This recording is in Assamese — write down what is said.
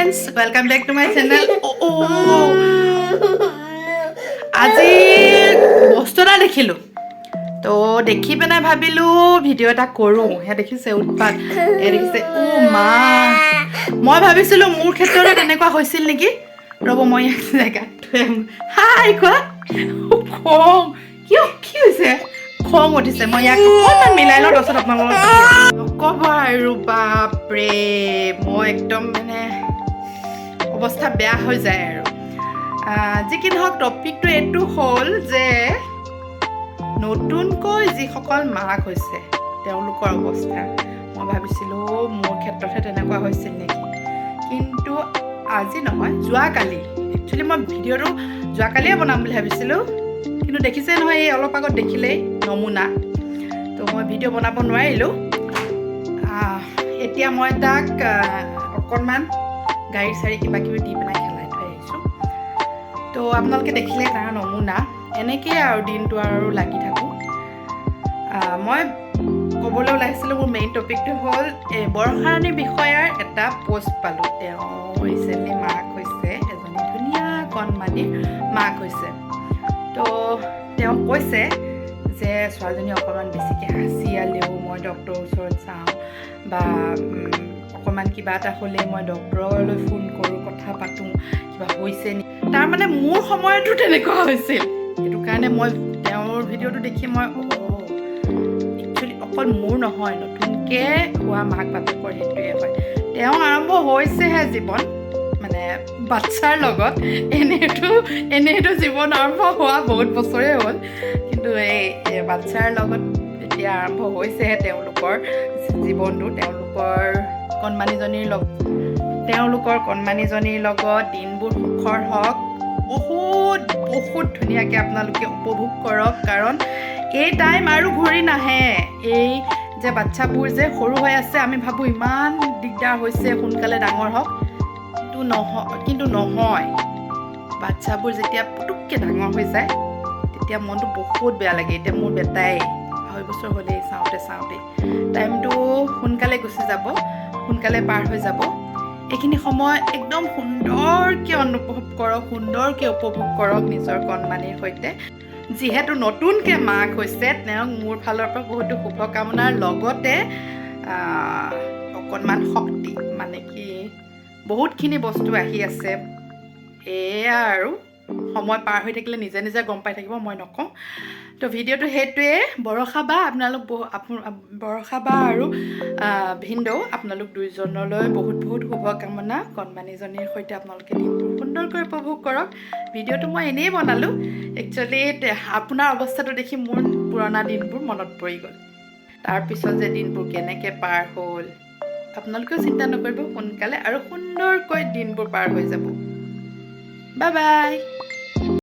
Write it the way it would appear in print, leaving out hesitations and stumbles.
friends, welcome back to my channel. আজি বস্তু এটা দেখিলো তো দেখি পেলাই ভাবিলো ভিডিও এটা কৰো হে দেখিছে উৎপাত এ দেখিছে ও মা মই ভাবিছিলো মোৰ ক্ষেত্ৰতে তেনেকুৱা হৈছিল নেকি ৰব মই এক জায়গা হাই কোৱা খং কি হৈছে খং উঠিছে মই ইয়াক অকণমান মিলাই লওঁ তাৰপিছত আপোনালোকক নকবা আৰু বাপৰে মই একদম মানে অৱস্থা বেয়া হৈ যায় আৰু যি কি নহওক টপিকটো এইটো হ'ল যে নতুনকৈ যিসকল মাক হৈছে তেওঁলোকৰ অৱস্থা মই ভাবিছিলোঁ মোৰ ক্ষেত্ৰতহে তেনেকুৱা হৈছিল নেকি কিন্তু আজি নহয় যোৱাকালি একচুৱেলি মই ভিডিঅ'টো যোৱাকালিয়ে বনাম বুলি ভাবিছিলোঁ কিন্তু দেখিছে নহয় এই অলপ আগত দেখিলেই নমুনা তো মই ভিডিঅ' বনাব নোৱাৰিলোঁ এতিয়া মই তাক অকণমান গাড়ী চাৰি কিবা কিবি দি পেলাই খেলাই থৈ আহিছোঁ তো আপোনালোকে দেখিলে তাৰ নমুনা এনেকৈয়ে আৰু দিনটো আৰু লাগি থাকোঁ মই ক'বলৈ ওলাইছিলোঁ মোৰ মেইন টপিকটো হ'ল এই বৰষাৰাণী বিষয়াৰ এটা পষ্ট পালোঁ তেওঁ ৰিচেণ্টলি মাক হৈছে এজনী ধুনীয়া কণমানিৰ মাক হৈছে তো তেওঁ কৈছে যে ছোৱালীজনী অকণমান বেছিকৈ হাঁচিয়ালেও মই ডক্টৰৰ ওচৰত যাওঁ বা অকণমান কিবা এটা হ'লে মই ডক্টৰলৈ ফোন কৰোঁ কথা পাতোঁ কিবা হৈছে নেকি তাৰমানে মোৰ সময়তো তেনেকুৱা হৈছিল সেইটো কাৰণে মই তেওঁৰ ভিডিঅ'টো দেখি মই একচুৱেলি অকল মোৰ নহয় নতুনকৈ হোৱা মাক বাপেকৰ সেইটোৱে হয় তেওঁ আৰম্ভ হৈছেহে জীৱন মানে বাচ্ছাৰ লগত এনেইতো জীৱন আৰম্ভ হোৱা বহুত বছৰেই হ'ল কিন্তু এই বাচ্ছাৰ লগত এতিয়া আৰম্ভ হৈছেহে তেওঁলোকৰ জীৱনটো তেওঁলোকৰ কণমানিজনীৰ লগত দিনবোৰ সুখৰ হওক বহুত ধুনীয়াকৈ আপোনালোকে উপভোগ কৰক কাৰণ এই টাইম আৰু ঘূৰি নাহে এই যে বাচ্ছাবোৰ যে সৰু হৈ আছে আমি ভাবোঁ ইমান দিগদাৰ হৈছে সোনকালে ডাঙৰ হওক কিন্তু নহয় বাচ্ছাবোৰ যেতিয়া পুটুককৈ ডাঙৰ হৈ যায় তেতিয়া মনটো বহুত বেয়া লাগে এতিয়া মোৰ বেটাই 2.5 বছৰ হ'লেই চাওঁতে টাইমটো সোনকালে গুচি যাব সোনকালে পাৰ হৈ যাব এইখিনি সময় একদম সুন্দৰকৈ অনুভৱ কৰক সুন্দৰকৈ উপভোগ কৰক নিজৰ কণমানিৰ সৈতে যিহেতু নতুনকৈ মাক হৈছে তেওঁক মোৰ ফালৰ পৰা বহুতো শুভকামনাৰ লগতে অকণমান শক্তি মানে কি বহুতখিনি বস্তু আহি আছে এয়া আৰু সময় পাৰ হৈ থাকিলে নিজে নিজে গম পাই থাকিব মই নকওঁ তো ভিডিঅ'টো সেইটোৱে বৰষা বা আৰু ভিনদেউ আপোনালোক দুইজনলৈ বহুত শুভকামনা কণমানিজনীৰ সৈতে আপোনালোকে দিনবোৰ সুন্দৰকৈ উপভোগ কৰক ভিডিঅ'টো মই এনেই বনালোঁ একচুৱেলি আপোনাৰ অৱস্থাটো দেখি মোৰ পুৰণা দিনবোৰ মনত পৰি গ'ল তাৰপিছত যে দিনবোৰ কেনেকৈ পাৰ হ'ল আপোনালোকেও চিন্তা নকৰিব সোনকালে আৰু সুন্দৰকৈ দিনবোৰ পাৰ হৈ যাব বাই বাই